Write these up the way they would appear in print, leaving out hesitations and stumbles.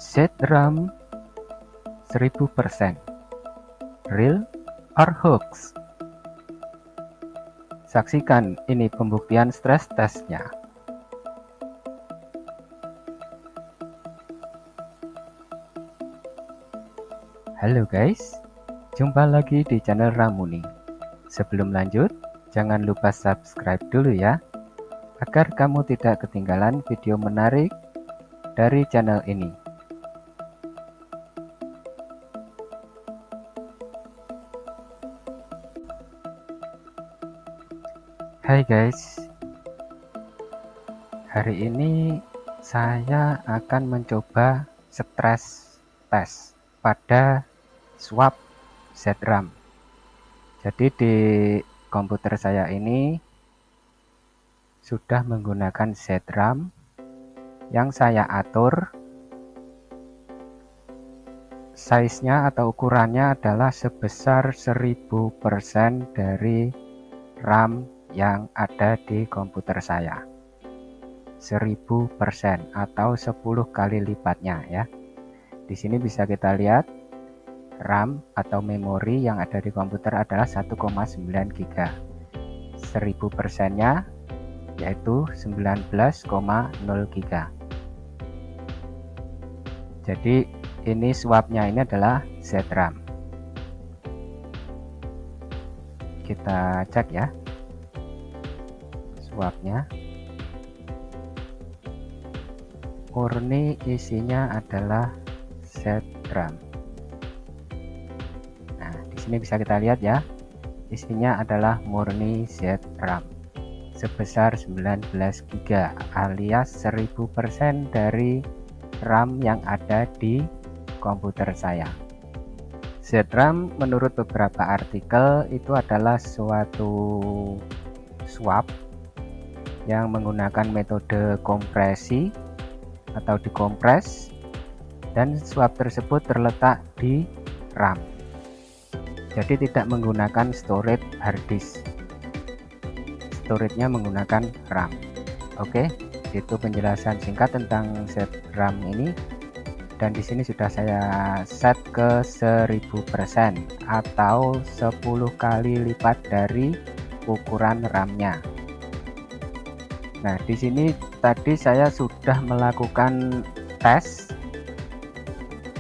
Z-RAM 1000% real or hoax? Saksikan ini pembuktian stress testnya. Halo guys, jumpa lagi di channel Ramuni. Sebelum lanjut, jangan lupa subscribe dulu ya, agar kamu tidak ketinggalan video menarik dari channel ini. Hai guys, hari ini saya akan mencoba stress test pada swap Z-RAM. Jadi di komputer saya ini sudah menggunakan Z-RAM yang saya atur size-nya atau ukurannya adalah sebesar 1000% dari RAM yang ada di komputer saya. 1000% atau 10 kali lipatnya ya. Di sini bisa kita lihat RAM atau memori yang ada di komputer adalah 1,9 GB. 1000%-nya yaitu 19,0 GB. Jadi ini swapnya ini adalah Z-RAM. Kita cek ya swapnya. Murni isinya adalah Z-RAM. Nah, di sini bisa kita lihat ya, isinya adalah murni Z-RAM sebesar 19 GB alias 1000% dari RAM yang ada di komputer saya. Z-RAM menurut beberapa artikel itu adalah suatu swap yang menggunakan metode kompresi atau dikompres, dan swap tersebut terletak di RAM. Jadi tidak menggunakan storage hard disk. Storage-nya menggunakan RAM. Oke, itu penjelasan singkat tentang Z-RAM ini. Dan di sini sudah saya set ke 1000% atau 10 kali lipat dari ukuran RAM-nya. Nah, di sini tadi saya sudah melakukan tes,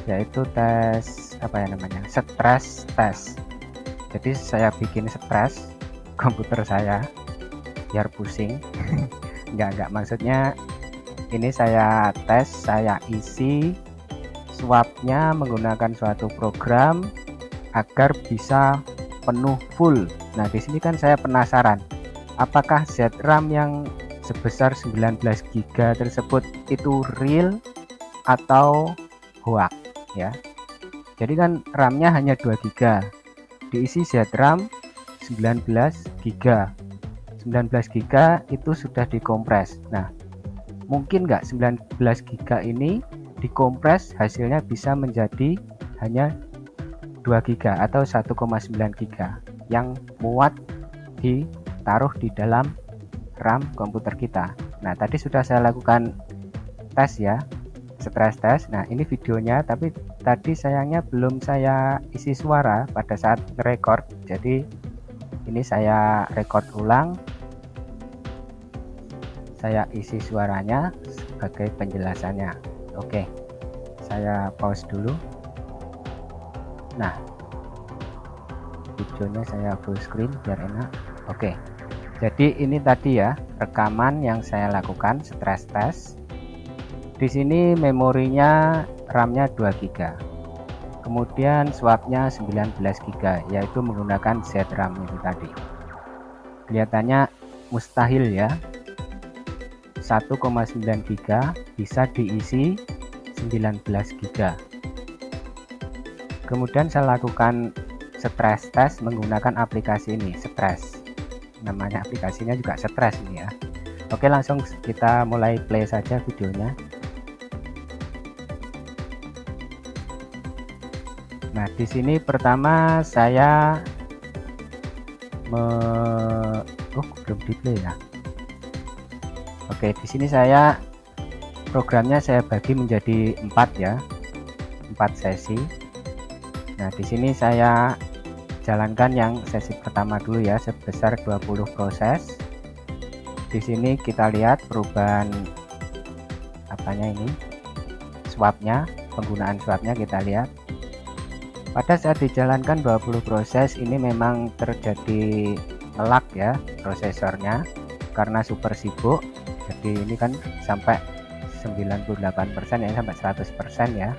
yaitu tes apa ya namanya, stress test. Jadi saya bikin stres komputer saya biar pusing. enggak, maksudnya ini saya tes, saya isi swapnya menggunakan suatu program agar bisa penuh full. Nah, di sini kan saya penasaran, apakah Z-RAM yang sebesar 19 GB tersebut itu real atau hoax ya. Jadi kan RAM-nya hanya 2 GB, diisi Z-RAM 19 GB. 19 GB itu sudah dikompres. Nah, mungkin nggak 19 GB ini dikompres hasilnya bisa menjadi hanya 2 GB atau 1,9 GB yang muat ditaruh di dalam RAM komputer kita. Nah, tadi sudah saya lakukan tes ya, stress test. Nah, ini videonya, tapi tadi sayangnya belum saya isi suara pada saat record. Jadi ini saya record ulang, saya isi suaranya sebagai penjelasannya. Oke, saya pause dulu. Nah, videonya saya full screen biar enak. Oke, jadi ini tadi ya rekaman yang saya lakukan stress test. Di sini memorinya RAM-nya 2 GB. Kemudian swapnya 19 GB, yaitu menggunakan Z-RAM itu tadi. Kelihatannya mustahil ya. 1,9 GB bisa diisi 19 GB. Kemudian saya lakukan stress test menggunakan aplikasi ini, stress. Namanya aplikasinya juga stress ini ya. Oke, langsung kita mulai play saja videonya. Nah, di sini pertama saya belum di play ya. Oke, di sini saya Programnya saya bagi menjadi 4 ya, 4 sesi. Nah, di sini saya jalankan yang sesi pertama dulu ya, sebesar 20 proses. Di sini kita lihat perubahan apanya ini, swapnya, penggunaan swapnya kita lihat. Pada saat dijalankan 20 proses ini memang terjadi ngelak ya prosesornya karena super sibuk. Jadi ini kan sampai 98% ya, sampai 100% ya.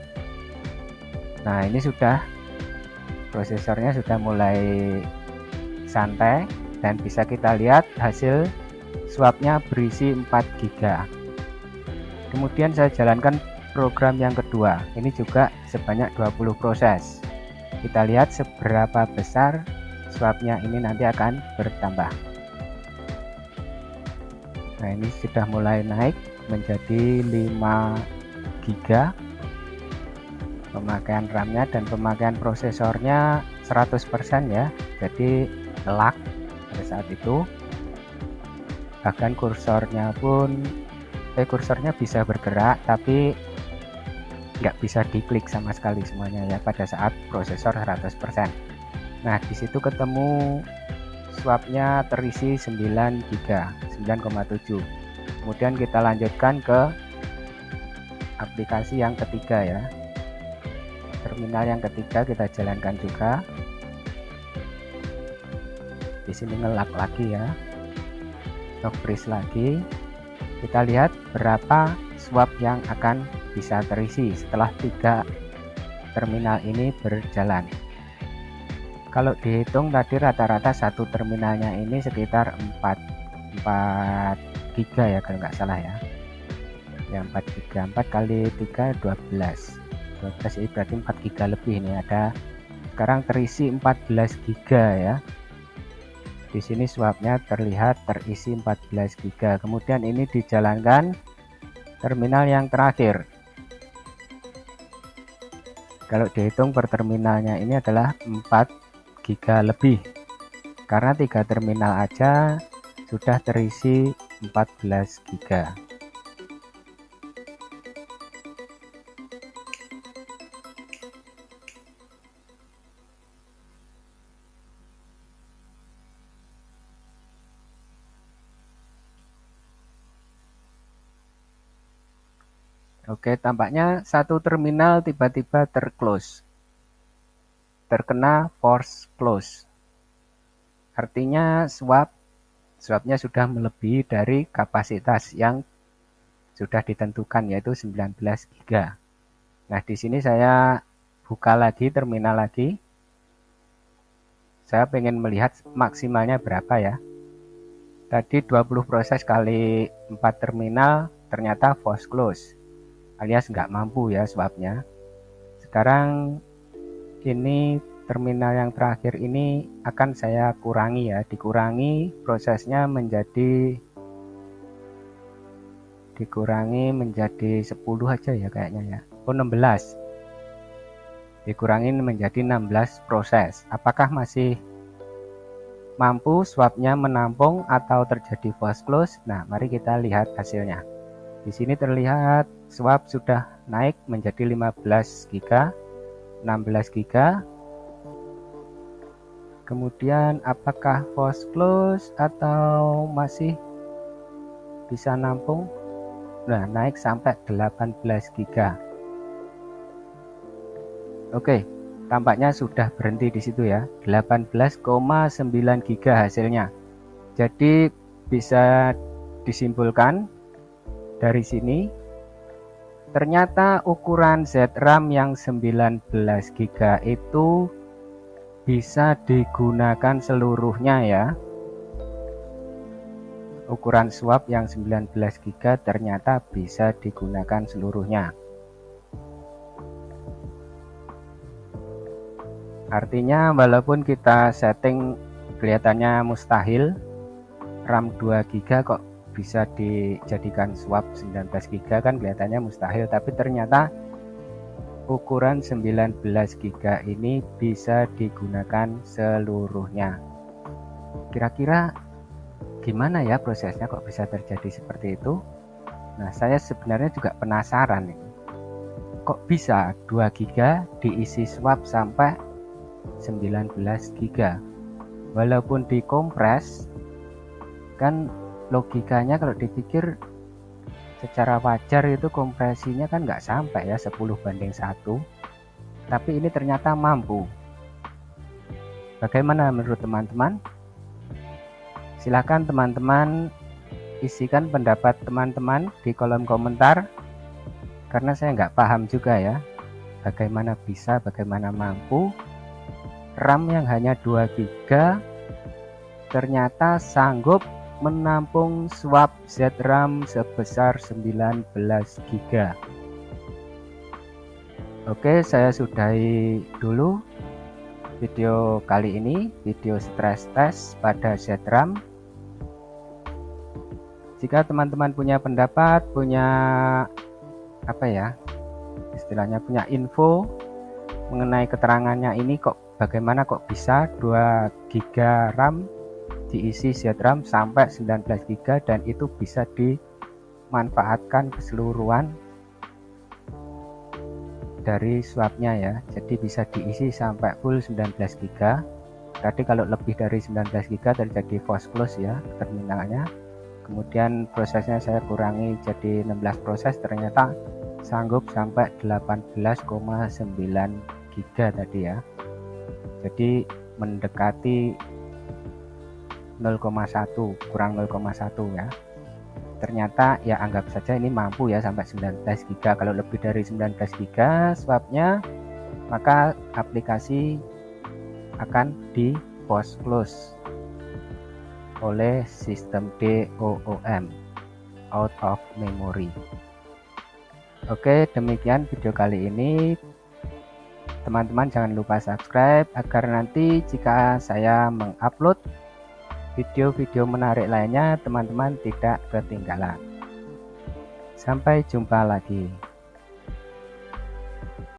Nah, ini sudah prosesornya sudah mulai santai dan bisa kita lihat hasil swapnya berisi 4 GB. Kemudian saya jalankan program yang kedua, ini juga sebanyak 20 proses. Kita lihat seberapa besar swapnya ini nanti akan bertambah. Nah, ini sudah mulai naik menjadi 5 GB pemakaian RAM-nya, dan pemakaian prosesornya 100% ya, jadi lag pada saat itu. Bahkan kursornya bisa bergerak tapi nggak bisa diklik sama sekali semuanya ya pada saat prosesor 100%. Nah, disitu ketemu swapnya terisi 9 GB, 9,7. Kemudian kita lanjutkan ke aplikasi yang ketiga ya, terminal yang ketiga kita jalankan juga. Di sini ngelak lagi ya, stock freeze lagi. Kita lihat berapa swap yang akan bisa terisi setelah 3 terminal ini berjalan. Kalau dihitung tadi rata-rata satu terminalnya ini sekitar 4 GB ya kalau nggak salah ya. Ya 4 GB, 4 kali 3 12 ini berarti 4 GB lebih. Ini ada sekarang terisi 14 GB ya. Di sini swapnya terlihat terisi 14 GB. Kemudian ini dijalankan terminal yang terakhir. Kalau dihitung per terminalnya ini adalah 4 GB lebih, karena 3 terminal aja sudah terisi 14 GB. Oke, tampaknya satu terminal tiba-tiba terkena force close. Artinya swapnya sudah melebihi dari kapasitas yang sudah ditentukan, yaitu 19 GB. Nah, di sini saya buka lagi terminal lagi. Saya pengen melihat maksimalnya berapa ya. Tadi 20 proses kali 4 terminal ternyata force close, alias nggak mampu ya swapnya. Sekarang ini terminal yang terakhir ini akan saya kurangi ya, dikurangi prosesnya menjadi 10 aja ya kayaknya ya. 16. Dikurangi menjadi 16 proses. Apakah masih mampu swapnya menampung atau terjadi force close? Nah, mari kita lihat hasilnya. Di sini terlihat swap sudah naik menjadi 15 GB, 16 GB. Kemudian apakah force close atau masih bisa nampung? Nah, naik sampai 18 GB. Oke, tampaknya sudah berhenti di situ ya. 18,9 GB hasilnya. Jadi bisa disimpulkan dari sini, ternyata ukuran ZRAM yang 19 GB itu bisa digunakan seluruhnya ya. Ukuran swap yang 19 GB ternyata bisa digunakan seluruhnya. Artinya walaupun kita setting kelihatannya mustahil, RAM 2 GB kok bisa dijadikan swap 19 GB, kan kelihatannya mustahil, tapi ternyata ukuran 19 GB ini bisa digunakan seluruhnya. Kira-kira gimana ya prosesnya kok bisa terjadi seperti itu? Nah, saya sebenarnya juga penasaran ini. Kok bisa 2 GB diisi swap sampai 19 GB? Walaupun dikompres, kan logikanya kalau dipikir secara wajar itu kompresinya kan nggak sampai ya 10:1. Tapi ini ternyata mampu. Bagaimana menurut teman-teman? Silakan teman-teman isikan pendapat teman-teman di kolom komentar, karena saya nggak paham juga ya bagaimana bisa, bagaimana mampu RAM yang hanya 2 GB ternyata sanggup menampung swap ZRAM sebesar 19 GB. Oke, saya sudahi dulu video kali ini, video stress test pada ZRAM. Jika teman-teman punya pendapat, punya istilahnya punya info mengenai keterangannya ini, bagaimana kok bisa 2 GB RAM diisi ZRAM sampai 19 GB dan itu bisa dimanfaatkan keseluruhan dari swapnya ya. Jadi bisa diisi sampai full 19 GB. Tadi kalau lebih dari 19 GB terjadi false close ya terminalnya. Kemudian prosesnya saya kurangi jadi 16 proses, ternyata sanggup sampai 18,9 GB tadi ya. Jadi mendekati 0,1, kurang 0,1 ya. Ternyata ya anggap saja ini mampu ya sampai 19 GB. Kalau lebih dari 19 GB swapnya, maka aplikasi akan di post close oleh sistem DOOM, out of memory. Oke, demikian video kali ini. Teman-teman jangan lupa subscribe agar nanti jika saya mengupload video-video menarik lainnya teman-teman tidak ketinggalan. Sampai jumpa lagi.